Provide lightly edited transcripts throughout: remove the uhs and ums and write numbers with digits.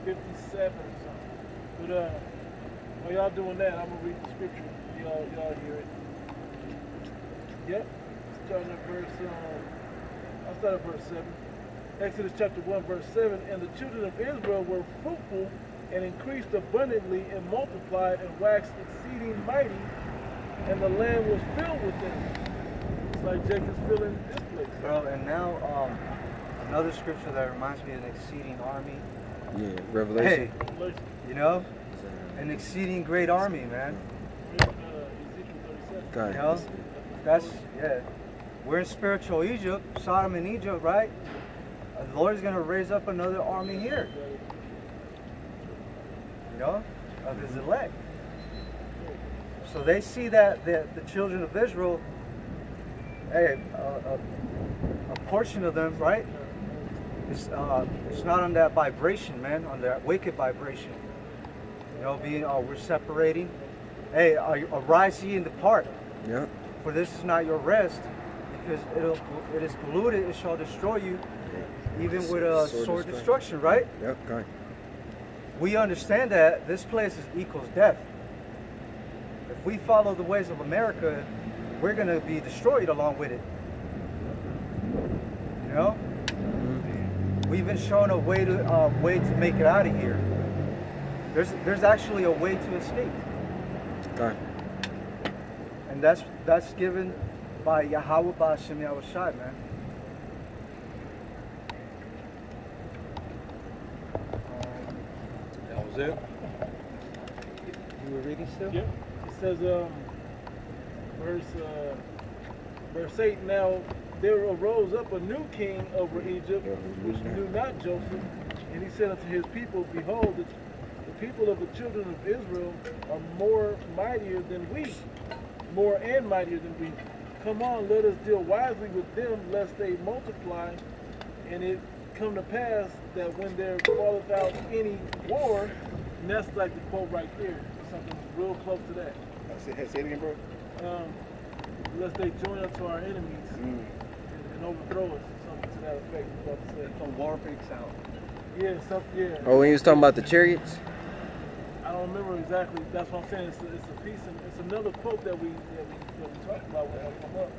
57 or something. But while y'all doing that, I'm gonna read the scripture. Y'all hear it. Yep. Starting at I'll start at verse 7. Exodus chapter 1, verse 7. And the children of Israel were fruitful and increased abundantly and multiplied and waxed exceeding mighty, and the land was filled with them. It's like Jacob's filling this place. Bro, and now another scripture that reminds me of an exceeding army. Yeah, Revelation. Hey, you know, an exceeding great army, man. God. You know, yeah. We're in spiritual Egypt, Sodom and Egypt, right? The Lord is going to raise up another army here. You know, of His elect. So they see that the children of Israel, hey, a portion of them, right? It's not on that vibration, man, on that wicked vibration. You know, we're separating. Hey, arise ye and depart. Yeah. For this is not your rest, because it is polluted, it shall destroy you, even with a sword destruction, right? Yep, okay. We understand that this place equals death. If we follow the ways of America, we're going to be destroyed along with it. You know? Mm-hmm. We've been shown a way to make it out of here. There's actually a way to escape. Okay. And that's given by Yahweh Ba'Shem Yahushai, man. That was it? You were reading still? Yep. It says, verse 8, now there arose up a new king over Egypt, which knew not Joseph, and he said unto his people, behold, the people of the children of Israel are more and mightier than we. Come on, let us deal wisely with them, lest they multiply. And it come to pass that when there falleth out any war, and that's like the quote right there, something real close to that. Say it again, bro. Lest they join us to our enemies and overthrow us, something to that effect. I was about to say. Some war breaks out. Yeah, something. Yeah. Oh, when you was talking about the chariots? I don't remember exactly. That's what I'm saying. It's a piece, and it's another quote that we talked about when it come up.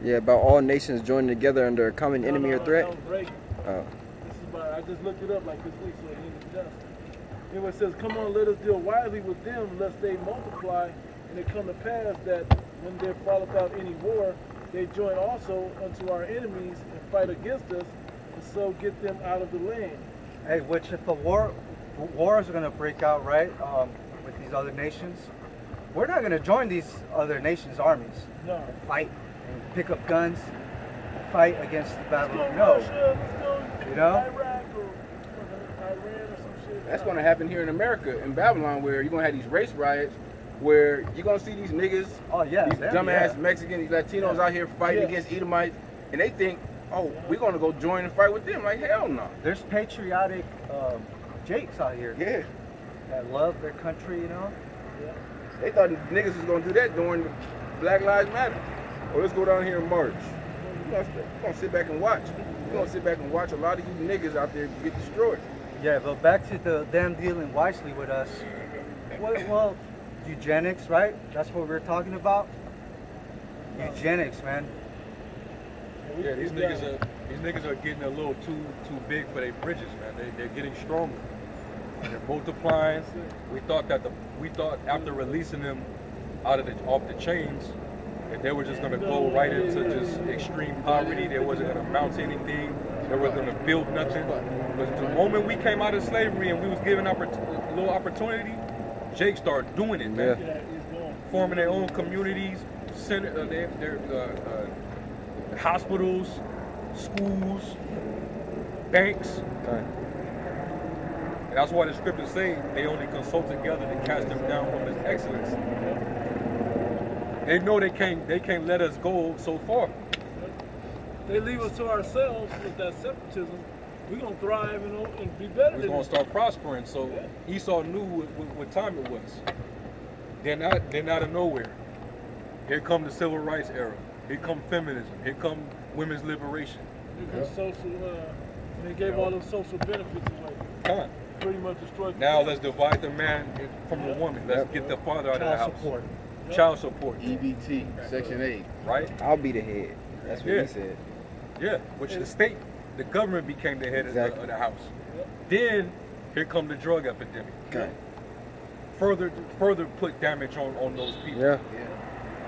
Yeah, about all nations joining together under a common enemy or threat. That was great. Oh. This is about, I just looked it up like this week, so it ain't just. Anyway, it says, come on, let us deal wisely with them, lest they multiply, and it come to pass that when there falleth out any war, they join also unto our enemies and fight against us, and so get them out of the land. Hey, which if a war is going to break out, right, with these other nations, we're not going to join these other nations' armies. No. And fight and pick up guns and fight against the Babylon. No. You know? Iraq or Iran or some shit. That's going to happen here in America, in Babylon, where you're going to have these race riots, where you're going to see these niggas, these dumbass Mexicans, these Latinos out here fighting against Edomites, and they think, oh, we're going to go join and fight with them. Like, hell no. There's patriotic Jakes out here. Yeah. That love their country, you know? Yeah. They thought niggas was going to do that during the Black Lives Matter. Well, let's go down here and march. We're going to sit back and watch. We're going to sit back and watch a lot of you niggas out there get destroyed. Yeah, but back to them dealing wisely with us. Well, eugenics, right? That's what we're talking about. Eugenics, man. Yeah, these niggas are getting a little too big for their bridges, man. They're getting stronger. They're multiplying. We thought after releasing them off the chains, that they were just gonna go right into just extreme poverty. They wasn't gonna amount to anything. They wasn't gonna build nothing. But the moment we came out of slavery and we was given a little opportunity, Jake started doing it, man. Yeah. Forming their own communities, hospitals, schools, banks. Okay. And that's why the scriptures say they only consult together to cast them down from his excellence. They know they can't let us go so far. They leave us to ourselves with that separatism. We're gonna thrive and be better. We're gonna start prospering. So Esau knew what time it was. Then out of nowhere, here come the civil rights era. Here come feminism. Here come women's liberation. Here comes And they gave all those social benefits away. Con. Pretty much destroyed. Now let's divide the man from the woman. Let's get the father out of the house. Support. Child support. EBT, Section 8. Right? I'll be the head. That's what he said. Yeah, which the state, the government became the head of the house. Then here come the drug epidemic. Okay. Further put damage on those people. Yeah.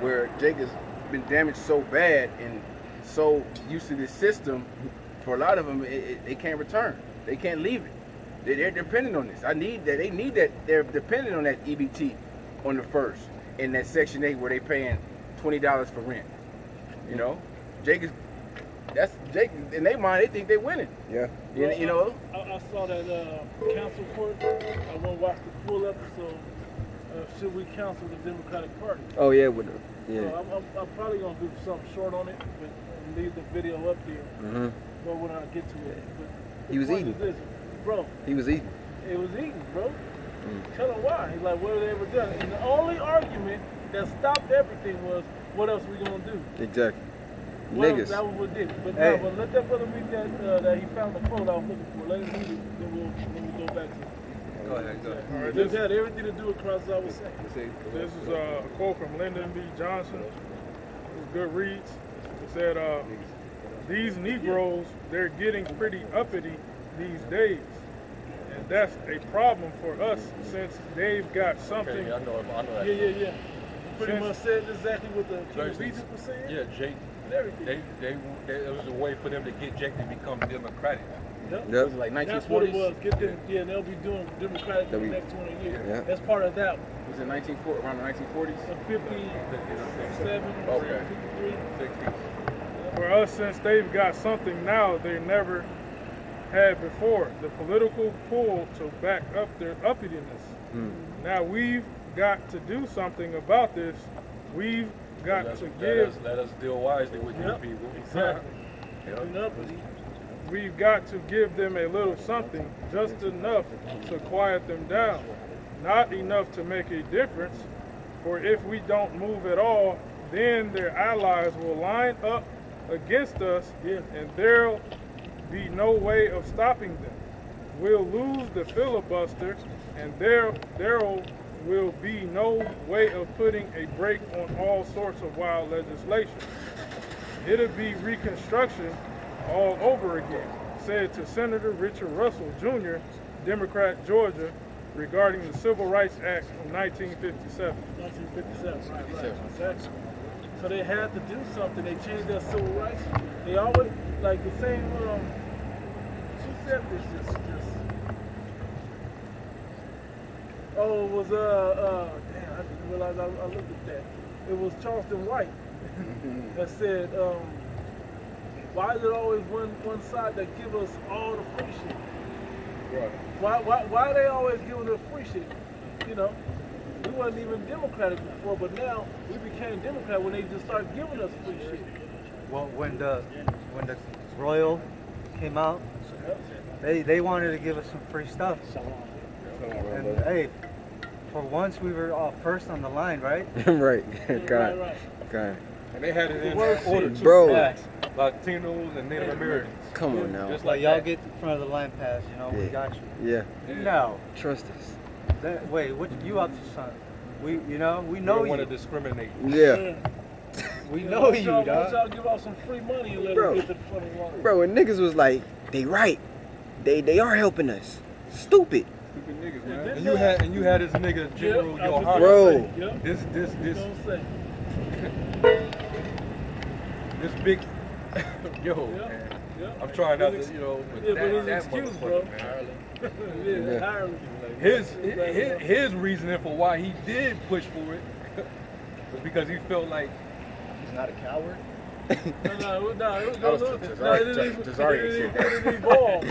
Where Jake has been damaged so bad and so used to this system, for a lot of them, they can't return. They can't leave it. They're dependent on this. They need that. They're dependent on that EBT on the first, and that Section 8 where they paying $20 for rent. You know, Jake in their mind, they think they're winning. Yeah. Well, you know. I saw that council court. I won't watch the full episode. Should we counsel the Democratic Party? Oh yeah, with the, yeah. So I'm probably gonna do something short on it, but leave the video up there. But when I get to it, but He was eating. this, bro. He was eating. It was eating, bro. Tell him why. He's like, what have they ever done? And the only argument that stopped everything was, what else we gonna do? Exactly. Well, Niggas. that was what did it. But Hey. no, but let that brother read that he found the quote I was looking for. Let him read it, then we'll go back to it. Go ahead. All right, This had everything to do with cross, I was saying. This is a quote from Lyndon B. Johnson. It was good reads. It said, these Negroes, they're getting pretty uppity these days. And that's a problem for us since they've got something. Okay, I know that. Yeah. Pretty much said exactly what the Regents was saying. Yeah, Jake. And everything. It was a way for them to get Jake to become Democratic. Yep. Yep. Was it like 1940s? That's what it was. Get them, yeah, they'll be doing Democratic for the next 20 years. Yeah. That's part of that one. Was it around the 1940s? 57, Okay. 53. For us, since they've got something now they never had before, the political pull to back up their uppityness. Now we've got to do something about this. We've got to give. Let us deal wisely with these people. Exactly. We've got to give them a little something, just enough to quiet them down. Not enough to make a difference, for if we don't move at all, then their allies will line up against us, and there'll be no way of stopping them. We'll lose the filibuster, and there will be no way of putting a break on all sorts of wild legislation. It'll be Reconstruction all over again, said to Senator Richard Russell Jr., Democrat, Georgia, regarding the Civil Rights Act of 1957. 1957, right. Exactly. So they had to do something. They changed their civil rights. They always, like the same, she said this just, oh, it was, damn, I didn't realize I looked at that. It was Charleston White that said, why is it always one side that give us all the free shit? Right. Why are they always giving us free shit? You know, we wasn't even Democratic before, but now we became Democrat when they just started giving us free shit. Well, when the Royal came out, they wanted to give us some free stuff. And hey, for once we were first on the line, right? Right. God. Right. God. And they had it in Worst order shit. too. Bro. Yeah. Latinos and Native Americans. Come on now. Just Like like y'all that. get in front of the line pass, you know, we got you. Yeah. No. Trust us. Wait, what you up to, son? We know We don't want to you. discriminate. Yeah. We know you, Y'all dog. give out some free money and let Bro. us get to the front of the line. Bro, and niggas was like, they right. They are helping us. Stupid. Stupid niggas, man. And you had this nigga General I was Yohana. Bro. Yep. This Don't say. this big yo Yeah. man. Yeah. I'm trying not to, you know, but Yeah, but his that excuse, motherfucker, bro. man. Yeah, Ireland. His reasoning for why he did push for it was because he felt like He's not a coward. No, it didn't evolve. I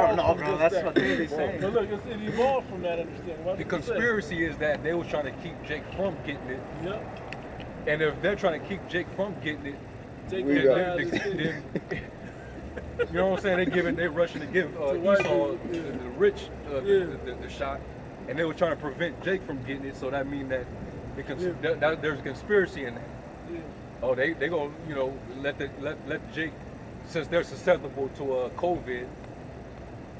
don't know, bro. That's what they say. But look, it evolved from that understanding. What the did you say? conspiracy is that they was trying to keep Jake from getting it, Yep. and if they're trying to keep Jake from getting it, Take We it got- down to the city. then you know what I'm saying? They're rushing to give white Esau, people, yeah. the rich, Yeah. the shot, and they were trying to prevent Jake from getting it. So that means that, there's a conspiracy in that. Yeah. Oh, they gonna let Jake, since they're susceptible to COVID,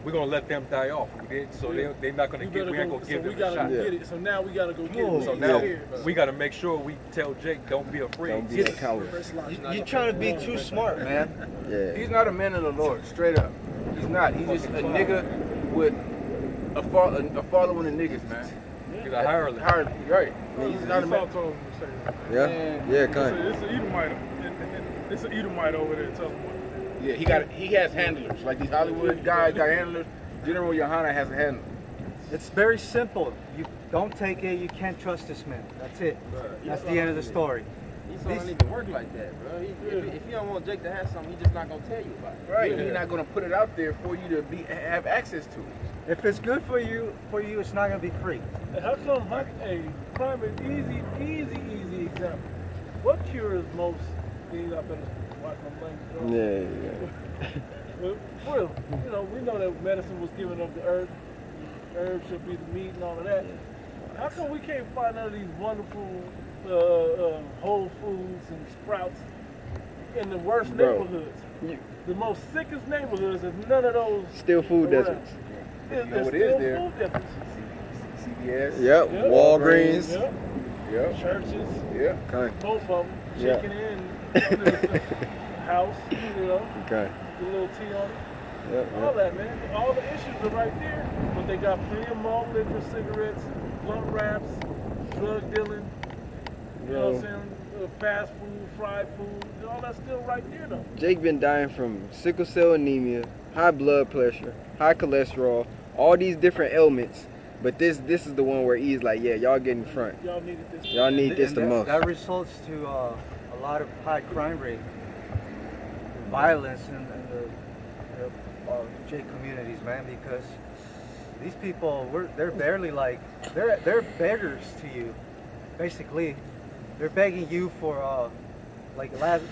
we're gonna let them die off. So they're not gonna get. We ain't gonna give them a shot. Get it. So now we gotta go get it. So now we gotta make sure we tell Jake, don't be afraid. Don't be a coward. You're trying to be too smart, man. Yeah. He's not a man of the Lord, straight up. He's not. He's just a nigga with a following of niggas, man. He's a hireling. Right. He's not a man. told him to say that. Yeah, kind of. It's an Edomite. It's an Edomite over there telling him what to do. Yeah, he has handlers. Like these Hollywood guys got handlers. General Yohana has a handler. It's very simple. You don't take it. You can't trust this man. That's it. That's the end of the story. He don't need to work like that, bro. If you don't want Jake to have something, he's just not gonna tell you about it. Right. He's not gonna put it out there for you to have access to it. If it's good for you, it's not gonna be free. How come? Prime is easy example. What cures most things? I better watch my language. Yeah. Well, you know, we know that medicine was given of the earth. Herbs should be the meat and all of that. How come we can't find none of these wonderful Whole Foods and Sprouts in the worst neighborhoods? The most sickest neighborhoods, there's none of those. Still food deserts. There's You know what still is there? food deserts. CVS. Yep. Walgreens. Yep. Yep. Churches. Yep. Okay. Both of them. Yeah. Chicken in. House. You know. Okay. The little tea on it. Yep. All that, man. All the issues are right there. But they got plenty of malt liquor, cigarettes, blunt wraps, drug dealing. You know what I'm saying? Fast food, fried food. All that's still right there, though. Jake been dying from sickle cell anemia, high blood pressure, high cholesterol, all these different ailments. But this is the one where he's like, yeah, y'all get in front. Y'all needed this. Y'all need this the most. That results to a lot of high crime rate, violence in the J communities, man. Because these people, they're barely like they're beggars to you, basically. They're begging you for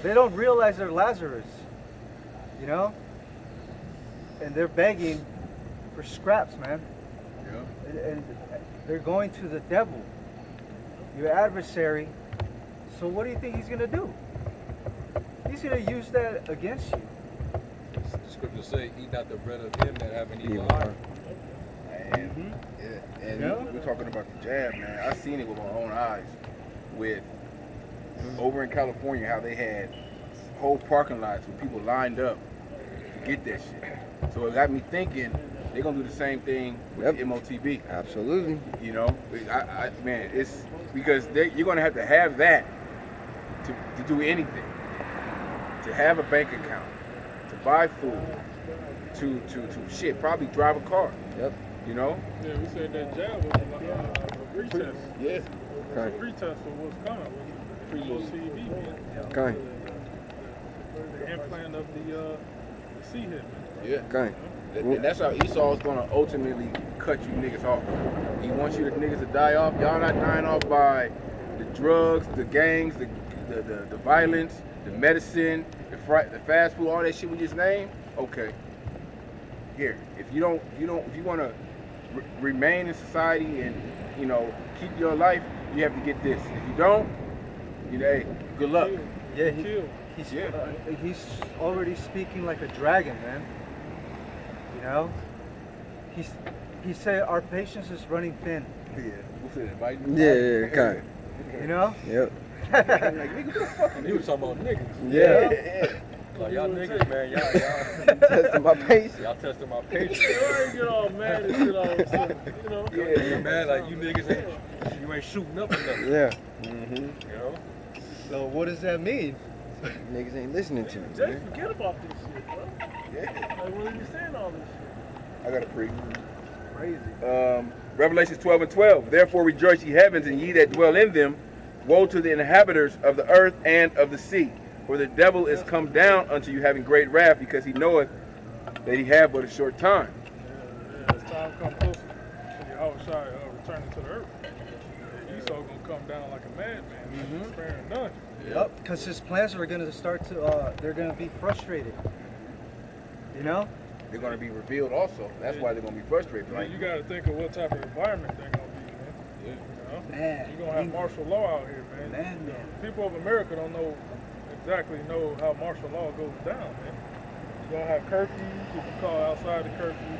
they don't realize they're Lazarus, you know, and they're begging for scraps, man. Yeah. And they're going to the devil, your adversary. So what do you think he's gonna do? He's gonna use that against you. The scriptures say, eat not the bread of them that have an evil Evil heart. heart. And we're talking about the jab, man. I seen it with my own eyes. With over in California, how they had whole parking lots with people lined up to get that shit. So it got me thinking they're gonna do the same thing with the MOTB. Absolutely. You know, man, it's because you're gonna have that to do anything, to have a bank account, to buy food, to shit, probably drive a car. Yep. You know. Yeah, we said that jab was a retest. Yeah. A retest for what's coming with the OCB. Okay. The implant of the C-hip. Yeah. Okay. And that's how Esau's gonna ultimately cut you niggas off. He wants you niggas to die off. Y'all not dying off by the drugs, the gangs, the violence, the medicine, the fast food, all that shit we just named. Okay. Here, if you want to remain in society and keep your life, you have to get this. If you don't, hey, good luck. Yeah, he's already speaking like a dragon, man. You know, he said our patience is running thin. Yeah, what's it? Yeah, okay. You know? Yep. Like, nigga, what the fuck? He was talking about niggas. Yeah. Like, y'all niggas, man, y'all Testing my patience. y'all testing my patience. I ain't get all mad and shit all of a sudden, you know? Yeah, you mad like you niggas ain't shooting up or nothing. Yeah. You know? So what does that mean? Niggas ain't listening to me, Jay, man. forget about this shit, bro. Yeah. Like, what are you saying all this shit? I got a pre. Crazy. Revelations 12:12. Therefore rejoice ye heavens, and ye that dwell in them. Woe to the inhabitants of the earth and of the sea. For the devil is come down unto you having great wrath, because he knoweth that he have but a short time. Yeah, as time comes closer to the outside returning to the earth, Esau gonna come down like a madman, sparing none. Yep, because his plans are going to start to, they're going to be frustrated. You know? They're going to be revealed also. That's why they're going to be frustrated. Man, you got to think of what type of environment they're going to be, man. Yeah. You know? Man. You're going to have martial law out here, man. Man. People of America don't exactly know how martial law goes down, man. You're going to have curfews. You can call outside the curfew.